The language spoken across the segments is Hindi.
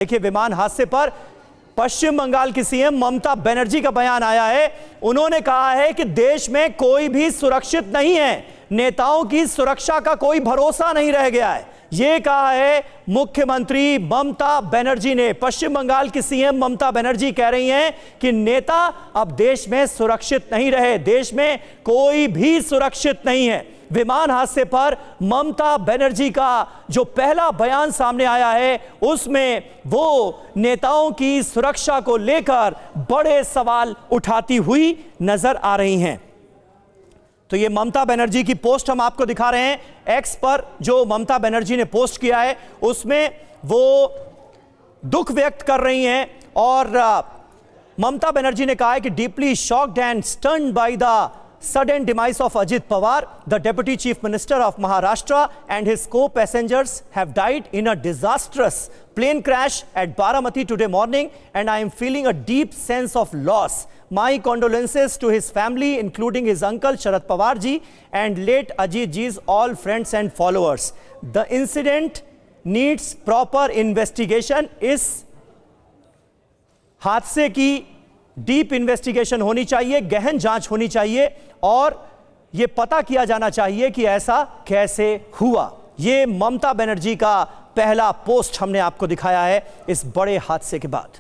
देखिए, विमान हादसे पर पश्चिम बंगाल की सीएम ममता बनर्जी का बयान आया है। उन्होंने कहा है कि देश में कोई भी सुरक्षित नहीं है, नेताओं की सुरक्षा का कोई भरोसा नहीं रह गया है। यह कहा है मुख्यमंत्री ममता बनर्जी ने। पश्चिम बंगाल की सीएम ममता बनर्जी कह रही हैं कि नेता अब देश में सुरक्षित नहीं रहे, देश में कोई भी सुरक्षित नहीं है। विमान हादसे पर ममता बनर्जी का जो पहला बयान सामने आया है, उसमें वो नेताओं की सुरक्षा को लेकर बड़े सवाल उठाती हुई नजर आ रही हैं। तो ये ममता बनर्जी की पोस्ट हम आपको दिखा रहे हैं। एक्स पर जो ममता बनर्जी ने पोस्ट किया है, उसमें वो दुख व्यक्त कर रही हैं और ममता बनर्जी ने कहा है कि deeply shocked and stunned by the sudden demise of Ajit Pawar, the Deputy Chief Minister of Maharashtra, and his co-passengers have died in a disastrous plane crash at Baramati today morning, and I am feeling a deep sense of loss. My condolences to his family, including his uncle Sharad Pawar ji and late Ajit ji's all friends and followers. The incident needs proper investigation. इस हादसे की डीप इन्वेस्टिगेशन होनी चाहिए, गहन जांच होनी चाहिए और यह पता किया जाना चाहिए कि ऐसा कैसे हुआ। यह ममता बनर्जी का पहला पोस्ट हमने आपको दिखाया है इस बड़े हादसे के बाद।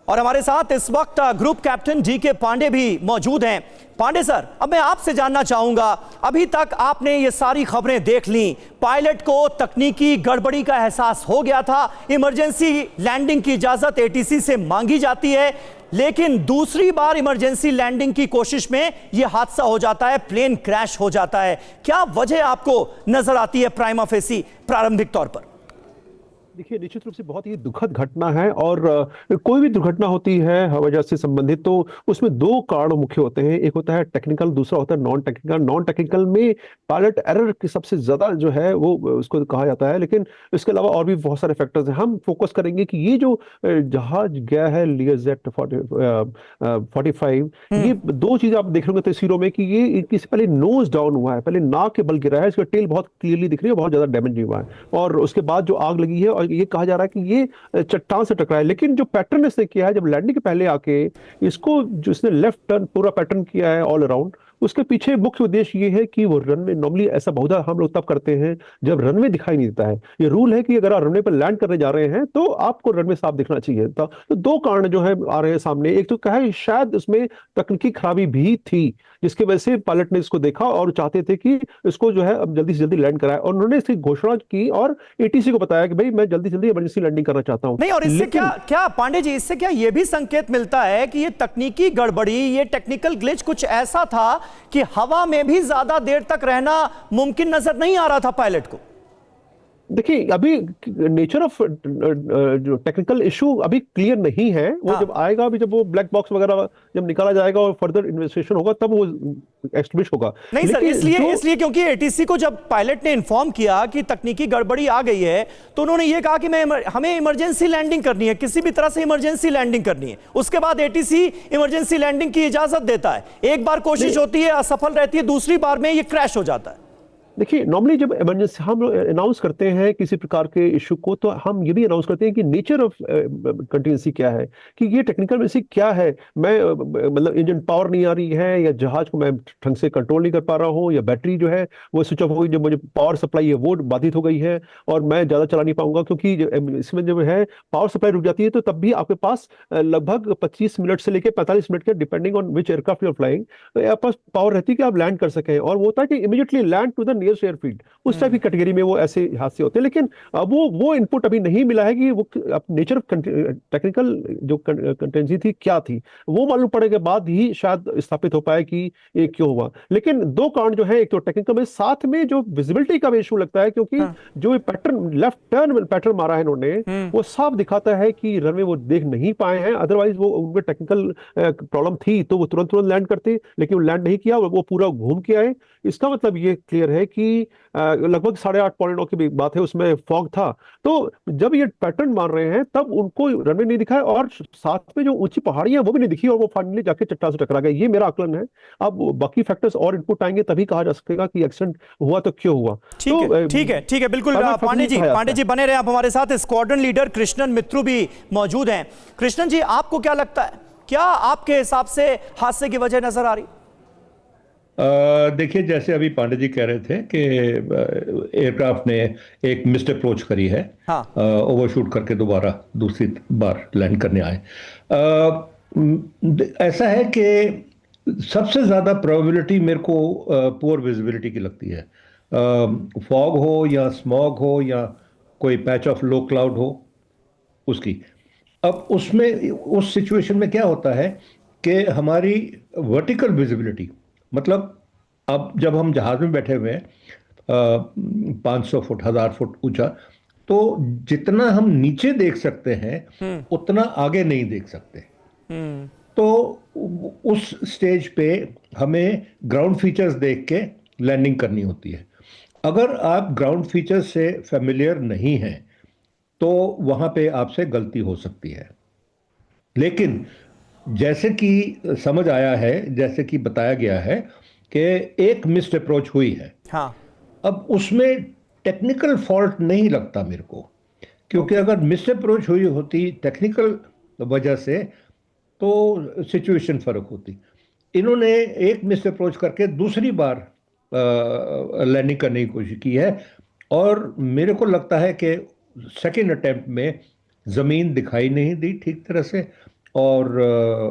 और हमारे साथ इस वक्त ग्रुप कैप्टन डीके पांडे भी मौजूद हैं। पांडे सर, अब मैं आपसे जानना चाहूंगा, अभी तक आपने ये सारी खबरें देख ली, पायलट को तकनीकी गड़बड़ी का एहसास हो गया था, इमरजेंसी लैंडिंग की इजाजत एटीसी से मांगी जाती है, लेकिन दूसरी बार इमरजेंसी लैंडिंग की कोशिश में यह हादसा हो जाता है, प्लेन क्रैश हो जाता है। क्या वजह आपको नजर आती है प्राइमा फेसी प्रारंभिक तौर पर? देखिए, निश्चित रूप से बहुत ही दुखद घटना है और कोई भी दुर्घटना होती है हवाई जहाज से संबंधित तो उसमें दो कारण मुख्य होते हैं। एक होता है टेक्निकल, दूसरा होता है नॉन टेक्निकल। नॉन टेक्निकल में पायलट एरर की सबसे ज्यादा जो है वो उसको कहा जाता है, लेकिन इसके अलावा और भी बहुत सारे फैक्टर्स हैं। हम फोकस करेंगे कि ये जो जहाज गया है लियरजेट 45, ये दो चीजें आप देख रहे तस्वीरों में कि ये इससे पहले नोज डाउन हुआ है, पहले नाक के बल गिरा है, इसका टेल बहुत क्लियरली दिख रही है, बहुत ज्यादा डैमेज नहीं हुआ है और उसके बाद जो आग लगी है और ये कहा जा रहा है कि ये चट्टान से टकराया। लेकिन जो पैटर्न इसने किया है, जब लैंडिंग के पहले आके इसको जो इसने लेफ्ट टर्न पूरा पैटर्न किया है ऑल अराउंड, उसके पीछे मुख्य उद्देश्य ये है कि वो रनवे, नॉर्मली ऐसा बहुधा हम लोग तब करते हैं जब रनवे दिखाई नहीं देता है। ये रूल है कि अगर आप रनवे पर लैंड करने जा रहे हैं तो आपको रनवे साफ दिखना चाहिए। तो दो कारण जो है आ रहे हैं सामने। एक तो कहा है शायद उसमें तकनीकी खराबी भी थी जिसकी वजह से पायलट ने इसको देखा और चाहते थे कि इसको जो है अब जल्दी से जल्दी लैंड कराए और उन्होंने इसकी घोषणा की और एटीसी को बताया कि भाई मैं जल्दी जल्दी इमरजेंसी लैंडिंग करना चाहता हूं। नहीं, और इससे क्या पांडे जी, इससे क्या ये भी संकेत मिलता है कि ये तकनीकी गड़बड़ी, ये टेक्निकल ग्लिच कुछ ऐसा था कि हवा में भी ज्यादा देर तक रहना मुमकिन नजर नहीं आ रहा था पायलट को? देखिए, अभी नेचर ऑफ जो टेक्निकल इशू अभी क्लियर नहीं है। वो जब आएगा, अभी जब वो ब्लैक बॉक्स वगैरह जब निकाला जाएगा और फर्दर इन्वेस्टिगेशन होगा तब वो एस्टेब्लिश होगा। नहीं सर, इसलिए क्योंकि एटीसी को जब पायलट ने इन्फॉर्म किया कि तकनीकी गड़बड़ी आ गई है तो उन्होंने ये कहा कि हमें इमरजेंसी लैंडिंग करनी है, किसी भी तरह से इमरजेंसी लैंडिंग करनी है। उसके बाद एटीसी इमरजेंसी लैंडिंग की इजाजत देता है। एक बार कोशिश होती है, असफल रहती है, दूसरी बार में ये क्रैश हो जाता है। देखिए, नॉर्मली जब इमरजेंसी हम अनाउंस करते हैं किसी प्रकार के इशू को तो हम ये भी अनाउंस करते हैं कि नेचर ऑफ कंटिजेंसी क्या है, कि ये टेक्निकल इमरजेंसी क्या है। मैं मतलब इंजन पावर नहीं आ रही है या जहाज को मैं ढंग से कंट्रोल नहीं कर पा रहा हूँ या बैटरी जो है वो स्विच ऑफ हो गई, जो मुझे पावर सप्लाई है वो बाधित हो गई है और मैं ज़्यादा चला नहीं पाऊंगा। क्योंकि इसमें जब है पावर सप्लाई रुक जाती है तो तब भी आपके पास लगभग 25 मिनट से लेकर 45 मिनट के, depending on which aircraft you are flying, आपके पास पावर रहती है कि आप लैंड कर सकें। और वो होता है कि immediately land to the airfield, उस टाइप की कैटेगरी में वो ऐसे हादसे होते हैं। लेकिन वो इनपुट अभी नहीं मिला है कि वो नेचर ऑफ टेक्निकल जो कंटेंसी थी क्या थी। वो मालूम पड़ने के बाद ही शायद स्थापित हो पाए कि ये क्यों हुआ। लेकिन दो कारण जो है, एक तो टेक्निकल में, साथ में जो विजिबिलिटी का भी इशू लगता है क्योंकि जो पैटर्न लेफ्ट टर्न पैटर्न मारा है इन्होंने वो साफ दिखाता है कि रनवे वो देख नहीं पाए हैं। अदरवाइज वो उनमें टेक्निकल प्रॉब्लम थी तो वो तुरंत लैंड करते, लेकिन वो लैंड नहीं किया, वो पूरा घूम के आए। इसका मतलब ये क्लियर है कि कि लगभग 8:30 9 की बात है, उसमें फॉग था। तो जब ये पैटर्न मान रहे हैं तब उनको रनवे नहीं दिखा है, और साथ में जो ऊंची पहाड़ियां वो भी नहीं दिखी, और वो फाइनली जाके चट्टान से टकरा गए। ये मेरा आकलन है। अब बाकी फैक्टर्स और इनपुट आएंगे तभी कहा जा सकेगा कि एक्सीडेंट हुआ तो क्यों हुआ। ठीक है, ठीक है, ठीक है, बिल्कुल। पांडे जी बने रहे आप हमारे साथ। स्क्वाड्रन लीडर कृष्णन मित्रू भी मौजूद हैं। कृष्णन जी, आपको क्या लगता है, क्या आपके हिसाब से हादसे की वजह नजर आ रही? देखिए, जैसे अभी पांडे जी कह रहे थे कि एयरक्राफ्ट ने एक मिस्ड अप्रोच करी है, हाँ। ओवरशूट करके दोबारा दूसरी बार लैंड करने आए। ऐसा है कि सबसे ज़्यादा प्रोबेबिलिटी मेरे को पुअर विजिबिलिटी की लगती है। फॉग हो या स्मॉग हो या कोई पैच ऑफ लो क्लाउड हो उसकी। अब उसमें उस सिचुएशन में क्या होता है कि हमारी वर्टिकल विजिबिलिटी, मतलब अब जब हम जहाज में बैठे हुए हैं 500 फुट 1000 फुट ऊंचा, तो जितना हम नीचे देख सकते हैं उतना आगे नहीं देख सकते। तो उस स्टेज पे हमें ग्राउंड फीचर्स देख के लैंडिंग करनी होती है। अगर आप ग्राउंड फीचर्स से फेमिलियर नहीं हैं तो वहां पे आपसे गलती हो सकती है। लेकिन जैसे कि समझ आया है, जैसे कि बताया गया है कि एक मिस्ड अप्रोच हुई है। हाँ। अब उसमें टेक्निकल फॉल्ट नहीं लगता मेरे को, क्योंकि अगर मिस्ड अप्रोच हुई होती टेक्निकल वजह से तो सिचुएशन फर्क होती। इन्होंने एक मिस्ड अप्रोच करके दूसरी बार लैंडिंग करने की कोशिश की है, और मेरे को लगता है कि सेकेंड अटेम्प्ट में ज़मीन दिखाई नहीं दी ठीक तरह से, और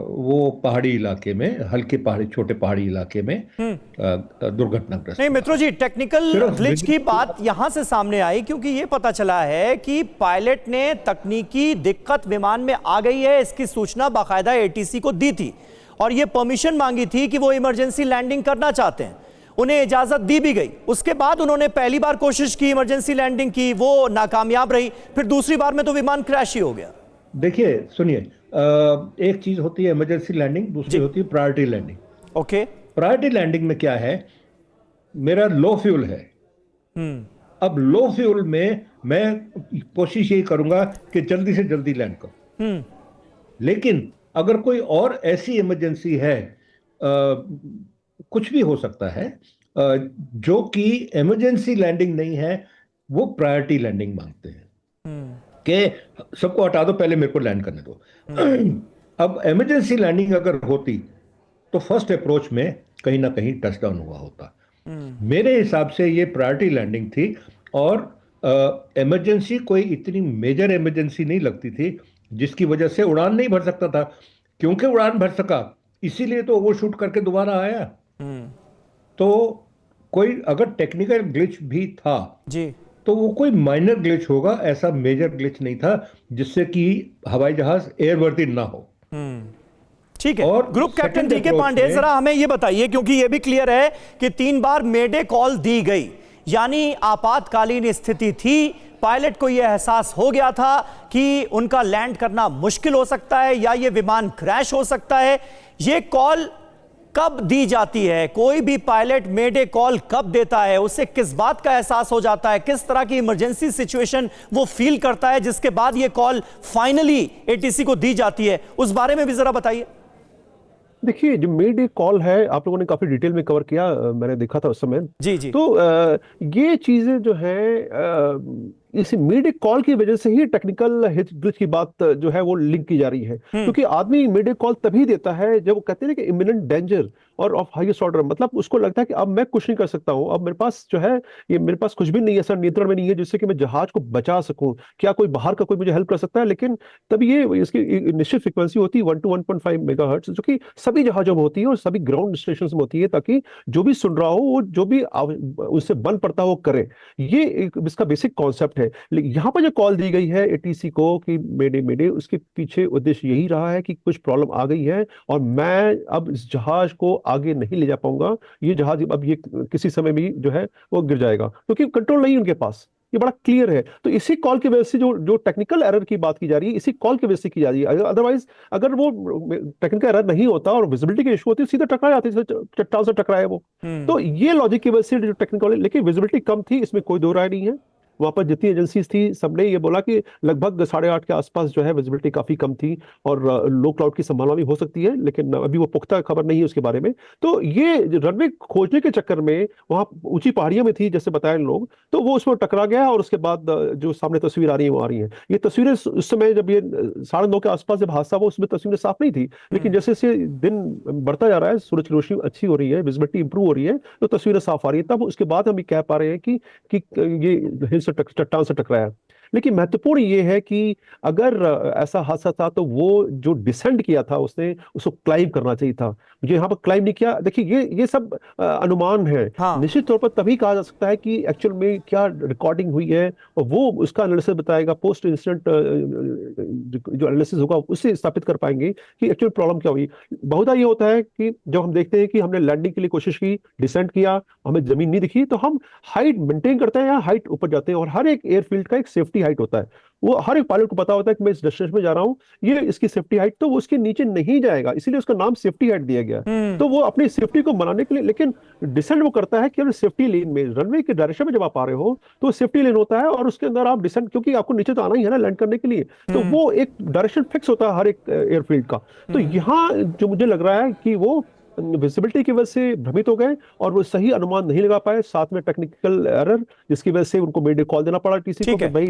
वो पहाड़ी इलाके में, हल्के पहाड़ी, छोटे पहाड़ी इलाके में दुर्घटनाग्रस्त। नहीं मित्रों जी, टेक्निकल ग्लिच की बात यहां से सामने आई क्योंकि ये पता चला है कि पायलट ने तकनीकी दिक्कत विमान में आ गई है, इसकी सूचना बाकायदा एटीसी को दी थी और ये परमिशन मांगी थी कि वो इमरजेंसी लैंडिंग करना चाहते हैं। उन्हें इजाजत दी भी गई। उसके बाद उन्होंने पहली बार कोशिश की, इमरजेंसी लैंडिंग की, वो नाकामयाब रही। फिर दूसरी बार में तो विमान क्रैश ही हो गया। देखिए, सुनिए, एक चीज होती है इमरजेंसी लैंडिंग, दूसरी होती है priority landing. Okay. Priority landing में क्या है, मेरा लो फ्यूल है। अब लो फ्यूल में मैं कोशिश यही करूंगा कि जल्दी से जल्दी लैंड करूं। लेकिन अगर कोई और ऐसी इमरजेंसी है, कुछ भी हो सकता है, जो कि इमरजेंसी लैंडिंग नहीं है, वो प्रायोरिटी लैंडिंग मांगते हैं कि सबको हटा दो, पहले मेरे को लैंड करने दो। अब इमरजेंसी लैंडिंग अगर होती तो फर्स्ट अप्रोच में कहीं ना कहीं टचडाउन हुआ होता। मेरे हिसाब से ये प्रायोरिटी लैंडिंग थी, और इमरजेंसी कोई इतनी मेजर इमरजेंसी नहीं लगती थी जिसकी वजह से उड़ान नहीं भर सकता था। क्योंकि उड़ान भर सका इसीलिए तो ओवरशूट करके दोबारा आया। तो कोई अगर टेक्निकल ग्लिच भी था जी, तो वो कोई माइनर ग्लिच होगा, ऐसा मेजर ग्लिच नहीं था जिससे कि हवाई जहाज एयरवर्दी ना हो। ठीक है। और ग्रुप कैप्टन डी के पांडे, जरा हमें ये बताइए, क्योंकि ये भी क्लियर है कि 3 बार मेडे कॉल दी गई, यानी आपातकालीन स्थिति थी। पायलट को यह एहसास हो गया था कि उनका लैंड करना मुश्किल हो सकता है या ये विमान क्रैश हो सकता है। ये कॉल कब दी जाती है? कोई भी पायलट मेडे कॉल कब देता है? उसे किस बात का एहसास हो जाता है? किस तरह की इमरजेंसी सिचुएशन वो फील करता है जिसके बाद ये कॉल फाइनली एटीसी को दी जाती है? उस बारे में भी जरा बताइए। देखिए, जो मेड कॉल है आप लोगों ने काफी डिटेल में कवर किया, मैंने देखा था उस समय। जी जी। तो ये चीजें जो है इस मिड कॉल की वजह से ही टेक्निकल ग्लिच की बात जो है वो लिंक की जा रही है। क्योंकि आदमी मिड कॉल तभी देता है जब वो कहते हैं कि इमिनेंट डेंजर और ऑफ हाईएस्ट ऑर्डर, मतलब उसको लगता है कि अब मैं कुछ नहीं कर सकता हूं, अब मेरे पास जो है ये मेरे पास कुछ भी नहीं है, सर नियंत्रण में नहीं है जिससे कि मैं जहाज को बचा सकूं। क्या कोई बाहर का कोई मुझे हेल्प कर सकता है? लेकिन तब ये इसकी निश्चित फ्रिक्वेंसी होती है 1 to 1.5 मेगाहर्ट्ज, जो कि सभी जहाजों में होती है और सभी ग्राउंड स्टेशन में होती है, ताकि जो भी सुन रहा हो वो जो भी उससे बन पड़ता हो करे। ये इसका बेसिक कॉन्सेप्ट है। यहाँ पर जो कॉल दी गई है एटीसी को कि मेडे मेडे, उसके पीछे उद्देश्य यही रहा है कि कुछ प्रॉब्लम आ गई है और मैं अब इस जहाज को आगे नहीं ले जा पाऊंगा। ये जहाज अब ये किसी समय भी जो है वो गिर जाएगा, क्योंकि कंट्रोल नहीं उनके पास। ये बड़ा क्लियर है। तो इसी कॉल की वजह से जो जो टेक्निकल एरर की बात की जा रही है, इसी कॉल की वजह से की जा रही है। अदरवाइज अगर वो टेक्निकल एरर नहीं होता और विजिबिलिटी की इशू होती, सीधा टकरा जाती, चट्टान से टकराए वो। तो ये लॉजिक की वजह से जो टेक्निकल, लेकिन विजिबिलिटी कम थी, इसमें कोई दो राय नहीं है। वहां पर जितनी एजेंसीज थी सबने ये बोला कि लगभग 8:30 के आसपास जो है विजिबिलिटी काफी कम थी, और लो क्लाउड की संभावना भी हो सकती है, लेकिन अभी वो पुख्ता खबर नहीं है उसके बारे में। तो ये रनवे खोजने के चक्कर में वहां ऊंची पहाड़ियों में थी जैसे बताया लोग, तो वो उसमें टकरा गया, और उसके बाद जो सामने तस्वीर आ रही है वो आ रही है। ये तस्वीरें उस समय जब ये 9:30 के आसपास जब हादसा हुआ, उसमें तस्वीरें साफ नहीं थी, लेकिन जैसे जैसे दिन बढ़ता जा रहा है, सूरज की रोशनी अच्छी हो रही है, विजिबिलिटी इंप्रूव हो रही है, तो तस्वीरें साफ आ रही है। तब उसके बाद हम ये कह पा रहे हैं कि ये हिल से चट्टान से टकराया। लेकिन महत्वपूर्ण ये है कि अगर ऐसा हादसा था तो वो जो डिसेंड किया था उसने, उसको क्लाइम करना चाहिए था। जो यहाँ पर क्लाइम नहीं किया, देखिए ये सब अनुमान है। हाँ। निश्चित तौर पर तभी कहा जा सकता है कि एक्चुअल में क्या रिकॉर्डिंग हुई है, और वो उसका एनालिसिस बताएगा। पोस्ट इंसिडेंट जो एनालिसिस होगा उससे स्थापित कर पाएंगे कि एक्चुअल प्रॉब्लम क्या हुई। बहुधा ये होता है कि जब हम देखते हैं कि हमने लैंडिंग के लिए कोशिश की, डिसेंट किया, हमें जमीन नहीं दिखी, तो हम हाइट मेंटेन करते हैं या हाइट ऊपर जाते हैं। और हर एक एयरफील्ड का एक सेफ्टी हाइट होता है, वो हर एक पायलट को पता होता है कि मैं इस डेस्टिनेशन में जा रहा हूं, ये इसकी सेफ्टी हाइट, तो वो उसके नीचे नहीं जाएगा, इसीलिए उसका नाम सेफ्टी हाइट दिया गया। तो वो अपनी सेफ्टी को बनाने के लिए, लेकिन डिसेंट वो करता है केवल सेफ्टी लेन में। रनवे के डायरेक्शन में जब आप आ रहे हो तो सेफ्टी लेन होता है, और उसके अंदर आप डिसेंट, क्योंकि आपको नीचे तो आना ही है ना लैंड करने के लिए, तो वो एक डायरेक्शन फिक्स होता है हर एक एयरफील्ड का। तो यहाँ जो मुझे लग रहा है कि वो विजिबिलिटी की वजह से भ्रमित हो गए, और वो सही अनुमान नहीं लगा पाए, साथ में टेक्निकल एरर, जिसकी वजह से उनको मीडिया कॉल देना पड़ा टीसी को ठीक कि है। भाई